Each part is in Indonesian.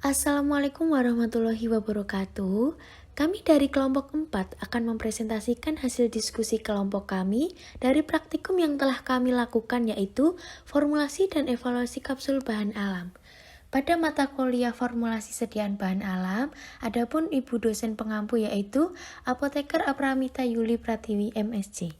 Assalamualaikum warahmatullahi wabarakatuh. Kami dari kelompok 4 akan mempresentasikan hasil diskusi kelompok kami dari praktikum yang telah kami lakukan, yaitu formulasi dan evaluasi kapsul bahan alam. Pada mata kuliah formulasi sediaan bahan alam, adapun ibu dosen pengampu yaitu Apoteker Apramita Yuli Pratiwi MSc.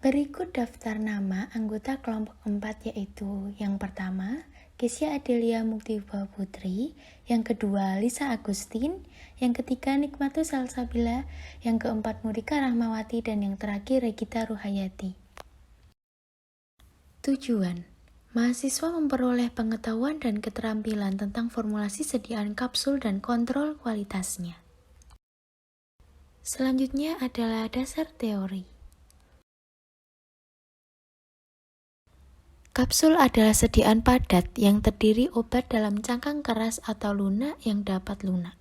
Berikut daftar nama anggota kelompok 4 yaitu yang pertama, Kesya Adelia Muktiba Putri, yang kedua Lisa Agustin, yang ketiga Nikmatus Salsabila, yang keempat Murika Rahmawati, dan yang terakhir Regita Ruhayati. Tujuan: mahasiswa memperoleh pengetahuan dan keterampilan tentang formulasi sediaan kapsul dan kontrol kualitasnya. Selanjutnya adalah dasar teori. Kapsul adalah sediaan padat yang terdiri obat dalam cangkang keras atau lunak yang dapat lunak.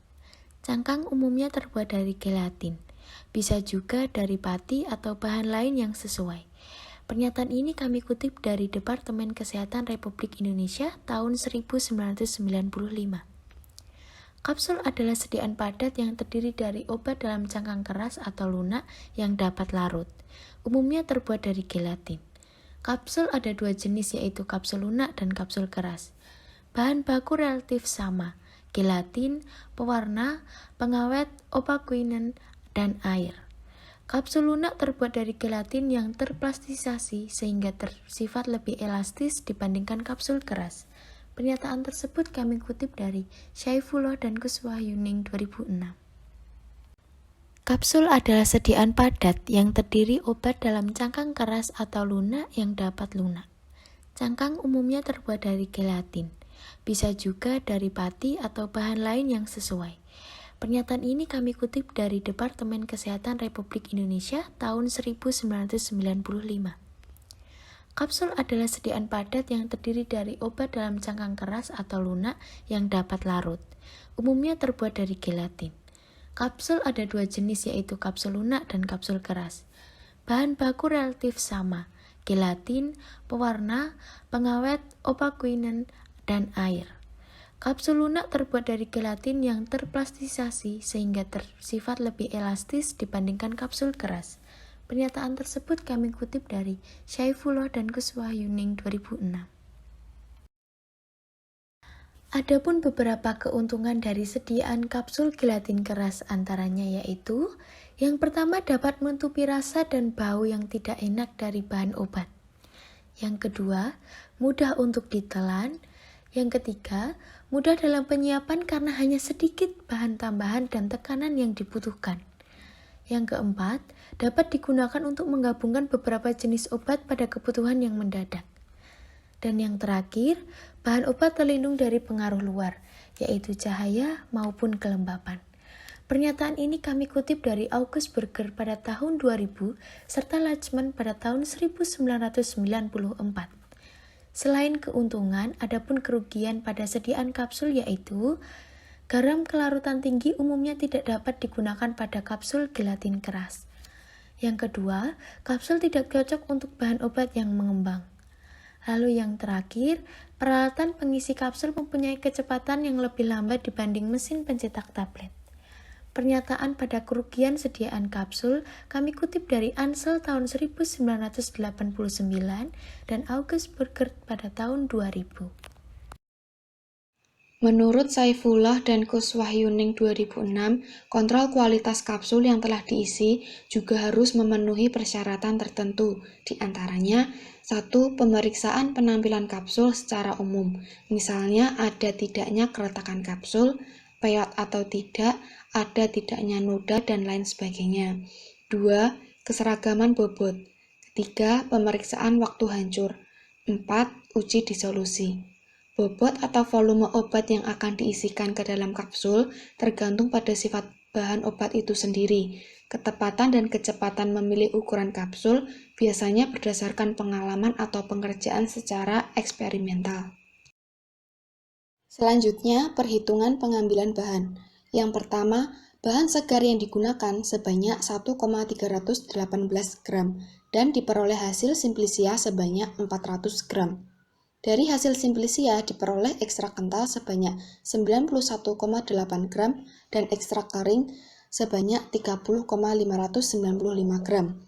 Cangkang umumnya terbuat dari gelatin, bisa juga dari pati atau bahan lain yang sesuai. Pernyataan ini kami kutip dari Departemen Kesehatan Republik Indonesia tahun 1995. Kapsul adalah sediaan padat yang terdiri dari obat dalam cangkang keras atau lunak yang dapat larut, umumnya terbuat dari gelatin. Kapsul ada dua jenis, yaitu kapsul lunak dan kapsul keras. Bahan baku relatif sama, gelatin, pewarna, pengawet, opakuinen, dan air. Kapsul lunak terbuat dari gelatin yang terplastisasi sehingga bersifat lebih elastis dibandingkan kapsul keras. Pernyataan tersebut kami kutip dari Syaifullah dan Kuswahyuning 2006. Kapsul adalah sediaan padat yang terdiri obat dalam cangkang keras atau lunak yang dapat lunak. Cangkang umumnya terbuat dari gelatin, bisa juga dari pati atau bahan lain yang sesuai. Pernyataan ini kami kutip dari Departemen Kesehatan Republik Indonesia tahun 1995. Kapsul adalah sediaan padat yang terdiri dari obat dalam cangkang keras atau lunak yang dapat larut, umumnya terbuat dari gelatin. Kapsul ada dua jenis, yaitu kapsul lunak dan kapsul keras. Bahan baku relatif sama, gelatin, pewarna, pengawet, opakuinen, dan air. Kapsul lunak terbuat dari gelatin yang terplastisasi sehingga bersifat lebih elastis dibandingkan kapsul keras. Pernyataan tersebut kami kutip dari Syaifullah dan Kuswahyuning 2006. Adapun beberapa keuntungan dari sediaan kapsul gelatin keras antaranya yaitu: yang pertama, dapat menutupi rasa dan bau yang tidak enak dari bahan obat. Yang kedua, mudah untuk ditelan. Yang ketiga, mudah dalam penyiapan karena hanya sedikit bahan tambahan dan tekanan yang dibutuhkan. Yang keempat, dapat digunakan untuk menggabungkan beberapa jenis obat pada kebutuhan yang mendadak. Dan yang terakhir, bahan obat terlindung dari pengaruh luar, yaitu cahaya maupun kelembapan. Pernyataan ini kami kutip dari August Berger pada tahun 2000, serta Lachman pada tahun 1994. Selain keuntungan, adapun kerugian pada sediaan kapsul yaitu: garam kelarutan tinggi umumnya tidak dapat digunakan pada kapsul gelatin keras. Yang kedua, kapsul tidak cocok untuk bahan obat yang mengembang. Lalu yang terakhir, peralatan pengisi kapsul mempunyai kecepatan yang lebih lambat dibanding mesin pencetak tablet. Pernyataan pada kerugian sediaan kapsul kami kutip dari Ansel tahun 1989 dan August Berger pada tahun 2000. Menurut Saifullah dan Kuswahyuning 2006, kontrol kualitas kapsul yang telah diisi juga harus memenuhi persyaratan tertentu, di antaranya 1. Pemeriksaan penampilan kapsul secara umum, misalnya ada tidaknya keretakan kapsul, peyot atau tidak, ada tidaknya noda, dan lain sebagainya. 2. Keseragaman bobot. 3. Pemeriksaan waktu hancur. 4. Uji disolusi. Bobot atau volume obat yang akan diisikan ke dalam kapsul tergantung pada sifat bahan obat itu sendiri. Ketepatan dan kecepatan memilih ukuran kapsul biasanya berdasarkan pengalaman atau pengerjaan secara eksperimental. Selanjutnya, perhitungan pengambilan bahan. Yang pertama, bahan segar yang digunakan sebanyak 1,318 gram dan diperoleh hasil simplisia sebanyak 400 gram. Dari hasil Simplicia diperoleh ekstrak kental sebanyak 91,8 gram dan ekstrak kering sebanyak 30,595 gram.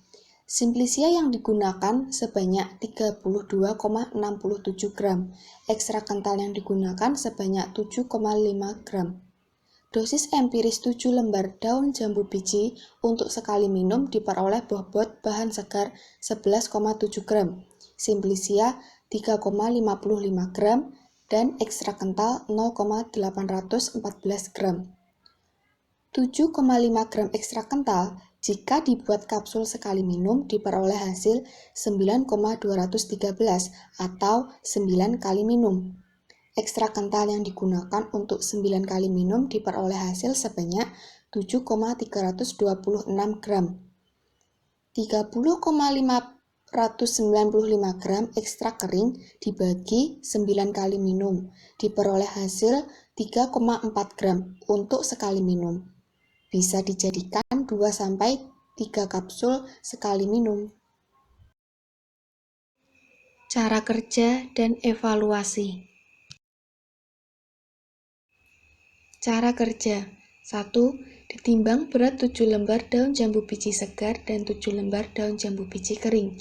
Simplicia yang digunakan sebanyak 32,67 gram. Ekstrak kental yang digunakan sebanyak 7,5 gram. Dosis empiris 7 lembar daun jambu biji untuk sekali minum diperoleh bobot bahan segar 11,7 gram, Simplicia 3,55 gram, dan ekstrak kental 0,814 gram. 7,5 gram ekstrak kental jika dibuat kapsul sekali minum diperoleh hasil 9,213 atau 9 kali minum. Ekstrak kental yang digunakan untuk 9 kali minum diperoleh hasil sebanyak 7,326 gram. 30,595 gram ekstrak kering dibagi 9 kali minum, diperoleh hasil 3,4 gram untuk sekali minum. Bisa dijadikan 2-3 kapsul sekali minum. Cara kerja dan evaluasi. Cara kerja. 1. Ditimbang berat 7 lembar daun jambu biji segar dan 7 lembar daun jambu biji kering.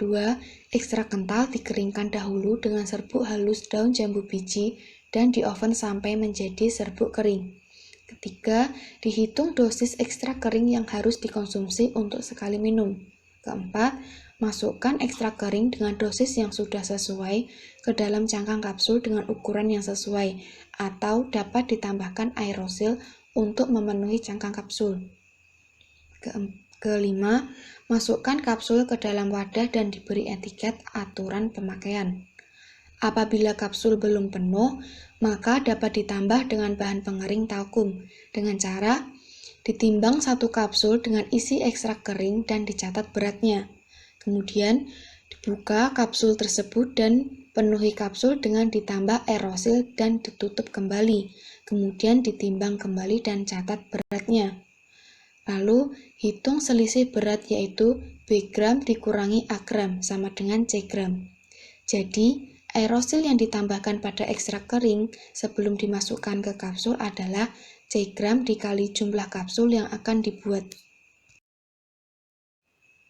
2. Ekstrak kental dikeringkan dahulu dengan serbuk halus daun jambu biji dan di oven sampai menjadi serbuk kering. 3. Dihitung dosis ekstrak kering yang harus dikonsumsi untuk sekali minum. 4. Masukkan ekstrak kering dengan dosis yang sudah sesuai ke dalam cangkang kapsul dengan ukuran yang sesuai, atau dapat ditambahkan aerosil untuk memenuhi cangkang kapsul. 5. Masukkan kapsul ke dalam wadah dan diberi etiket aturan pemakaian. Apabila kapsul belum penuh, maka dapat ditambah dengan bahan pengering talkum dengan cara ditimbang satu kapsul dengan isi ekstrak kering dan dicatat beratnya. Kemudian dibuka kapsul tersebut dan penuhi kapsul dengan ditambah aerosil dan ditutup kembali. Kemudian ditimbang kembali dan catat beratnya. Lalu hitung selisih berat yaitu B gram dikurangi A gram sama dengan C gram. Jadi aerosil yang ditambahkan pada ekstrak kering sebelum dimasukkan ke kapsul adalah C gram dikali jumlah kapsul yang akan dibuat.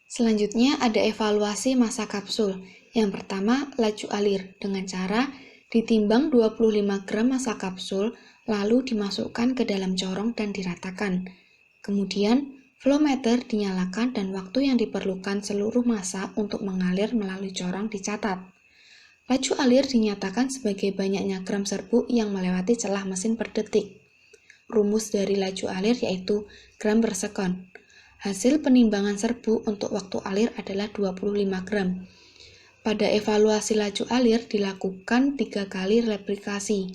Selanjutnya ada evaluasi massa kapsul. Yang pertama, laju alir dengan cara ditimbang 25 gram massa kapsul, lalu dimasukkan ke dalam corong dan diratakan. Kemudian, flowmeter dinyalakan dan waktu yang diperlukan seluruh massa untuk mengalir melalui corong dicatat. Laju alir dinyatakan sebagai banyaknya gram serbuk yang melewati celah mesin per detik. Rumus dari laju alir yaitu gram per sekon. Hasil penimbangan serbuk untuk waktu alir adalah 25 gram. Pada evaluasi laju alir dilakukan 3 kali replikasi.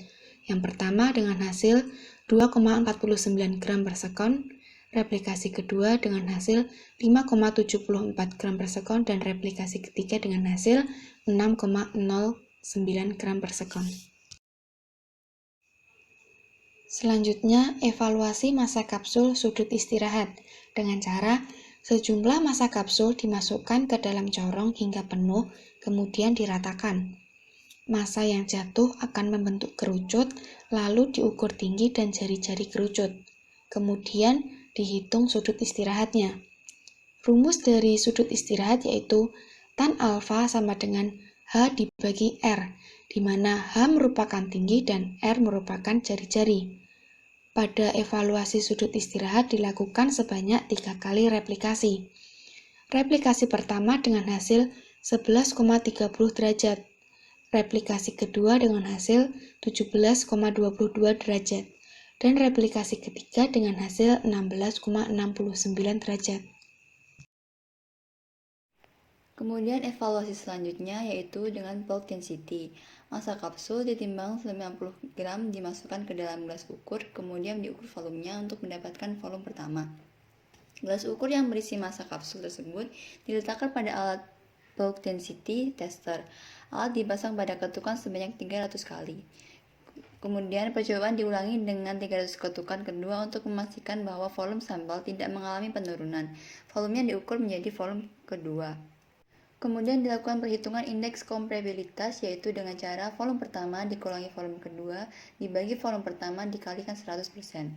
Yang pertama dengan hasil 2,49 gram per sekon, replikasi kedua dengan hasil 5,74 gram per sekon, dan replikasi ketiga dengan hasil 6,09 gram per sekon. Selanjutnya, evaluasi massa kapsul sudut istirahat dengan cara sejumlah massa kapsul dimasukkan ke dalam corong hingga penuh, kemudian diratakan. Massa yang jatuh akan membentuk kerucut, lalu diukur tinggi dan jari-jari kerucut. Kemudian dihitung sudut istirahatnya. Rumus dari sudut istirahat yaitu tan alfa sama dengan H dibagi R, di mana H merupakan tinggi dan R merupakan jari-jari. Pada evaluasi sudut istirahat dilakukan sebanyak 3 kali replikasi. Replikasi pertama dengan hasil 11,30 derajat. Replikasi kedua dengan hasil 17,22 derajat. Dan replikasi ketiga dengan hasil 16,69 derajat. Kemudian evaluasi selanjutnya yaitu dengan bulk density. Massa kapsul ditimbang 90 gram dimasukkan ke dalam gelas ukur, kemudian diukur volumenya untuk mendapatkan volume pertama. Gelas ukur yang berisi massa kapsul tersebut diletakkan pada alat bulk density tester. Alat dipasang pada ketukan sebanyak 300 kali. Kemudian percobaan diulangi dengan 300 ketukan kedua untuk memastikan bahwa volume sampel tidak mengalami penurunan. Volumenya diukur menjadi volume kedua. Kemudian dilakukan perhitungan indeks kompresibilitas, yaitu dengan cara volume pertama dikurangi volume kedua dibagi volume pertama dikalikan 100%.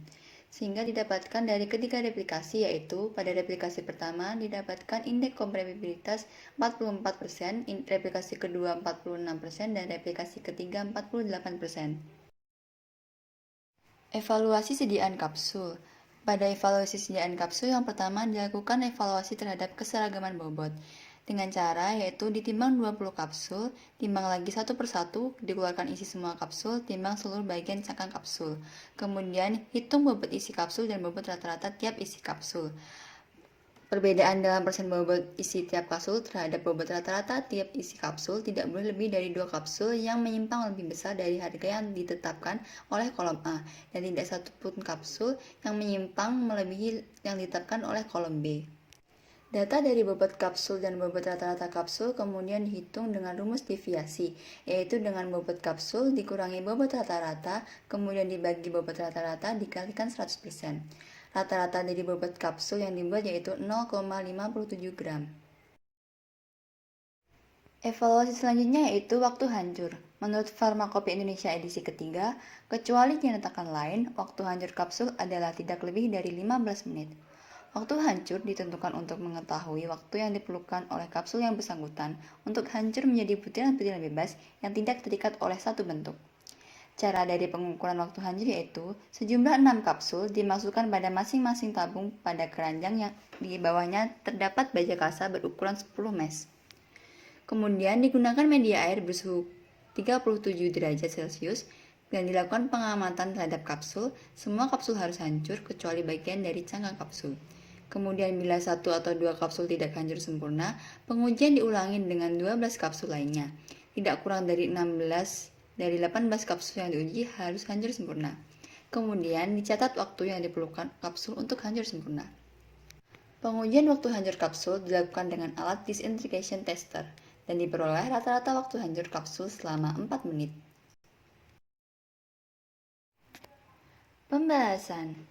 Sehingga didapatkan dari ketiga replikasi, yaitu pada replikasi pertama didapatkan indeks kompresibilitas 44%, replikasi kedua 46%, dan replikasi ketiga 48%. Evaluasi sediaan kapsul. Pada evaluasi sediaan kapsul yang pertama dilakukan evaluasi terhadap keseragaman bobot dengan cara yaitu ditimbang 20 kapsul, timbang lagi satu persatu, dikeluarkan isi semua kapsul, timbang seluruh bagian cangkang kapsul. Kemudian hitung bobot isi kapsul dan bobot rata-rata tiap isi kapsul. Perbedaan dalam persen bobot isi tiap kapsul terhadap bobot rata-rata tiap isi kapsul tidak boleh lebih dari 2 kapsul yang menyimpang lebih besar dari harga yang ditetapkan oleh kolom A, dan tidak satu pun kapsul yang menyimpang melebihi yang ditetapkan oleh kolom B. Data dari bobot kapsul dan bobot rata-rata kapsul kemudian dihitung dengan rumus deviasi, yaitu dengan bobot kapsul dikurangi bobot rata-rata, kemudian dibagi bobot rata-rata dikalikan 100%. Rata-rata dari bobot kapsul yang dibuat yaitu 0,57 gram. Evaluasi selanjutnya yaitu waktu hancur. Menurut Farmakope Indonesia edisi ketiga, kecuali dinyatakan lain, waktu hancur kapsul adalah tidak lebih dari 15 menit. Waktu hancur ditentukan untuk mengetahui waktu yang diperlukan oleh kapsul yang bersangkutan untuk hancur menjadi butiran-butiran bebas yang tidak terikat oleh satu bentuk. Cara dari pengukuran waktu hancur yaitu sejumlah 6 kapsul dimasukkan pada masing-masing tabung pada keranjang yang di bawahnya terdapat baja kasa berukuran 10 mesh. Kemudian digunakan media air bersuhu 37 derajat Celcius dan dilakukan pengamatan terhadap kapsul. Semua kapsul harus hancur kecuali bagian dari cangkang kapsul. Kemudian bila satu atau dua kapsul tidak hancur sempurna, pengujian diulangi dengan 12 kapsul lainnya. Tidak kurang dari 18 kapsul yang diuji harus hancur sempurna. Kemudian dicatat waktu yang diperlukan kapsul untuk hancur sempurna. Pengujian waktu hancur kapsul dilakukan dengan alat disintegration tester dan diperoleh rata-rata waktu hancur kapsul selama 4 menit. Pembahasan.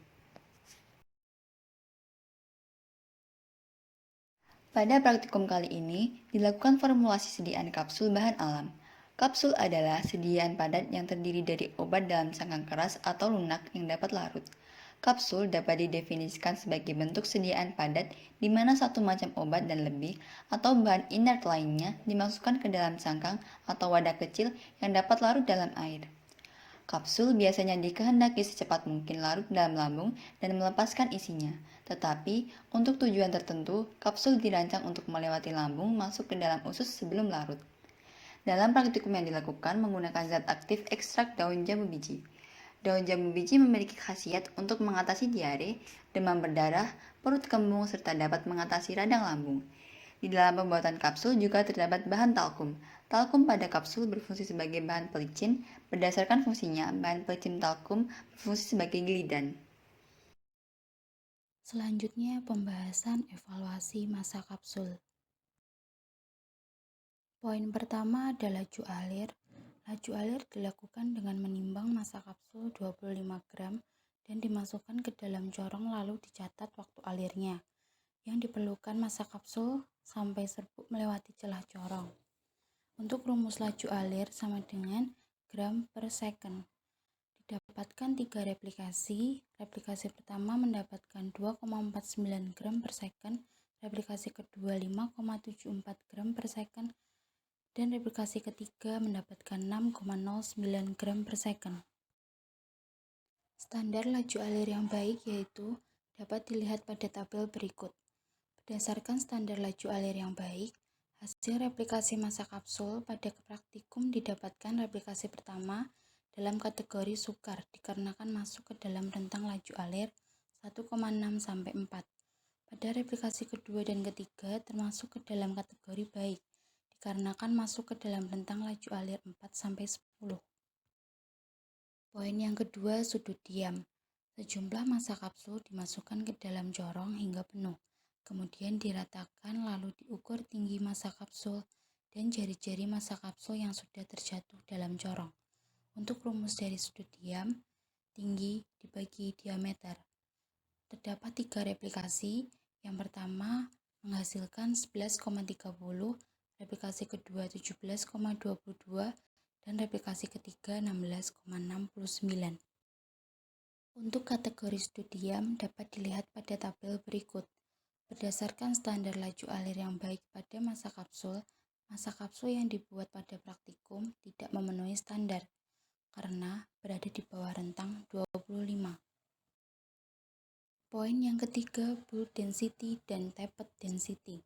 Pada praktikum kali ini, dilakukan formulasi sediaan kapsul bahan alam. Kapsul adalah sediaan padat yang terdiri dari obat dalam cangkang keras atau lunak yang dapat larut. Kapsul dapat didefinisikan sebagai bentuk sediaan padat di mana satu macam obat dan lebih atau bahan inert lainnya dimasukkan ke dalam cangkang atau wadah kecil yang dapat larut dalam air. Kapsul biasanya dikehendaki secepat mungkin larut dalam lambung dan melepaskan isinya. Tetapi, untuk tujuan tertentu, kapsul dirancang untuk melewati lambung masuk ke dalam usus sebelum larut. Dalam praktikum yang dilakukan menggunakan zat aktif ekstrak daun jambu biji. Daun jambu biji memiliki khasiat untuk mengatasi diare, demam berdarah, perut kembung, serta dapat mengatasi radang lambung. Di dalam pembuatan kapsul juga terdapat bahan talkum. Talkum pada kapsul berfungsi sebagai bahan pelicin. Berdasarkan fungsinya, bahan pelicin talkum berfungsi sebagai glidan. Selanjutnya pembahasan evaluasi masa kapsul. Poin pertama adalah laju alir. Laju alir dilakukan dengan menimbang massa kapsul 25 gram dan dimasukkan ke dalam corong lalu dicatat waktu alirnya. Yang diperlukan massa kapsul sampai serbuk melewati celah corong. Untuk rumus laju alir sama dengan gram per second. Didapatkan 3 replikasi. Replikasi pertama mendapatkan 2,49 gram per second, replikasi kedua 5,74 gram per second, dan replikasi ketiga mendapatkan 6,09 gram per second. Standar laju alir yang baik yaitu dapat dilihat pada tabel berikut. Berdasarkan standar laju alir yang baik, hasil replikasi massa kapsul pada praktikum didapatkan replikasi pertama dalam kategori sukar dikarenakan masuk ke dalam rentang laju alir 1,6 sampai 4. Pada replikasi kedua dan ketiga termasuk ke dalam kategori baik dikarenakan masuk ke dalam rentang laju alir 4 sampai 10. Poin yang kedua, sudut diam. Sejumlah massa kapsul dimasukkan ke dalam corong hingga penuh. Kemudian diratakan lalu diukur tinggi massa kapsul dan jari-jari massa kapsul yang sudah terjatuh dalam corong. Untuk rumus dari sudut diam, tinggi dibagi diameter. Terdapat 3 replikasi. Yang pertama menghasilkan 11,30 replikasi kedua 17,22, dan replikasi ketiga 16,69. Untuk kategori studium dapat dilihat pada tabel berikut. Berdasarkan standar laju alir yang baik pada masa kapsul yang dibuat pada praktikum tidak memenuhi standar karena berada di bawah rentang 25. Poin yang ketiga, bulk density dan tapered density.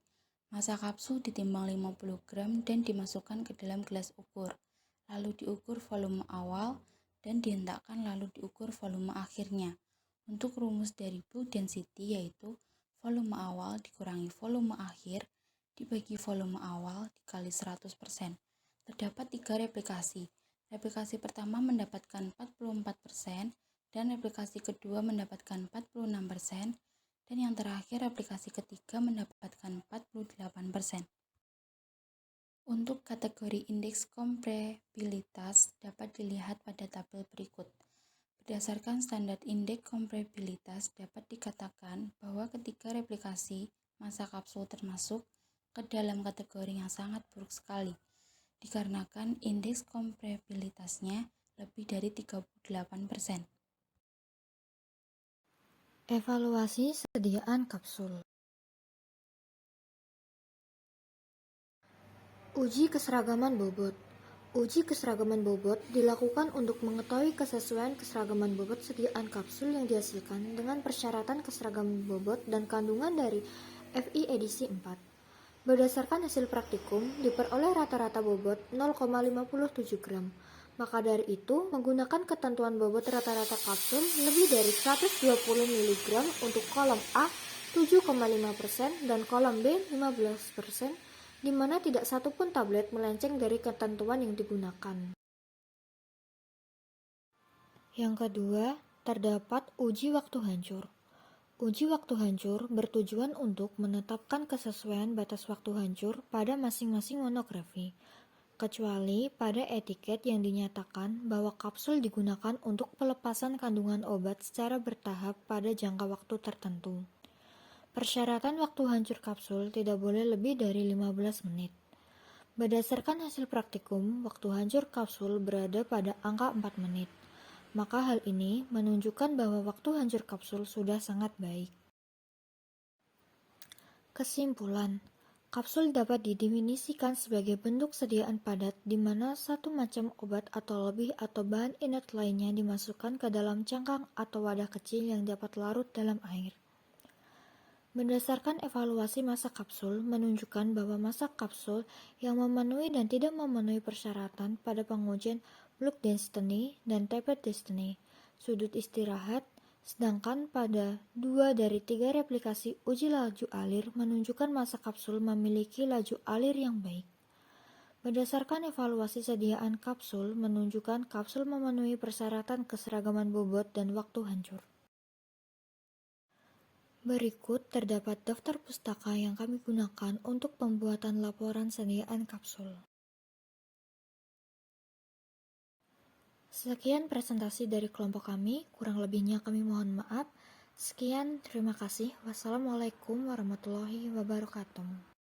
Massa kapsul ditimbang 50 gram dan dimasukkan ke dalam gelas ukur, lalu diukur volume awal dan dihentakkan lalu diukur volume akhirnya. Untuk rumus dari bulk density yaitu volume awal dikurangi volume akhir dibagi volume awal dikali 100%. Terdapat 3 replikasi. Replikasi pertama mendapatkan 44%, dan replikasi kedua mendapatkan 46%, dan yang terakhir replikasi ketiga mendapatkan 48%. Untuk kategori indeks kompresibilitas dapat dilihat pada tabel berikut. Berdasarkan standar indeks kompresibilitas dapat dikatakan bahwa ketiga replikasi massa kapsul termasuk ke dalam kategori yang sangat buruk sekali, dikarenakan indeks kompresibilitasnya lebih dari 38%. Evaluasi sediaan kapsul. Uji keseragaman bobot. Uji keseragaman bobot dilakukan untuk mengetahui kesesuaian keseragaman bobot sediaan kapsul yang dihasilkan dengan persyaratan keseragaman bobot dan kandungan dari FI edisi 4. Berdasarkan hasil praktikum, diperoleh rata-rata bobot 0,57 gram. Maka dari itu, menggunakan ketentuan bobot rata-rata kapsul lebih dari 120 mg untuk kolom A 7,5% dan kolom B 15%, di mana tidak satu pun tablet melenceng dari ketentuan yang digunakan. Yang kedua, terdapat uji waktu hancur. Uji waktu hancur bertujuan untuk menetapkan kesesuaian batas waktu hancur pada masing-masing monografi, kecuali pada etiket yang dinyatakan bahwa kapsul digunakan untuk pelepasan kandungan obat secara bertahap pada jangka waktu tertentu. Persyaratan waktu hancur kapsul tidak boleh lebih dari 15 menit. Berdasarkan hasil praktikum, waktu hancur kapsul berada pada angka 4 menit. Maka hal ini menunjukkan bahwa waktu hancur kapsul sudah sangat baik. Kesimpulan, kapsul dapat didefinisikan sebagai bentuk sediaan padat di mana satu macam obat atau lebih atau bahan inert lainnya dimasukkan ke dalam cangkang atau wadah kecil yang dapat larut dalam air. Berdasarkan evaluasi massa kapsul menunjukkan bahwa massa kapsul yang memenuhi dan tidak memenuhi persyaratan pada pengujian bulk density dan tapered density sudut istirahat, sedangkan pada 2 dari 3 replikasi uji laju alir menunjukkan massa kapsul memiliki laju alir yang baik. Berdasarkan evaluasi sediaan kapsul menunjukkan kapsul memenuhi persyaratan keseragaman bobot dan waktu hancur. Berikut terdapat daftar pustaka yang kami gunakan untuk pembuatan laporan sediaan kapsul. Sekian presentasi dari kelompok kami, kurang lebihnya kami mohon maaf. Sekian, terima kasih. Wassalamualaikum warahmatullahi wabarakatuh.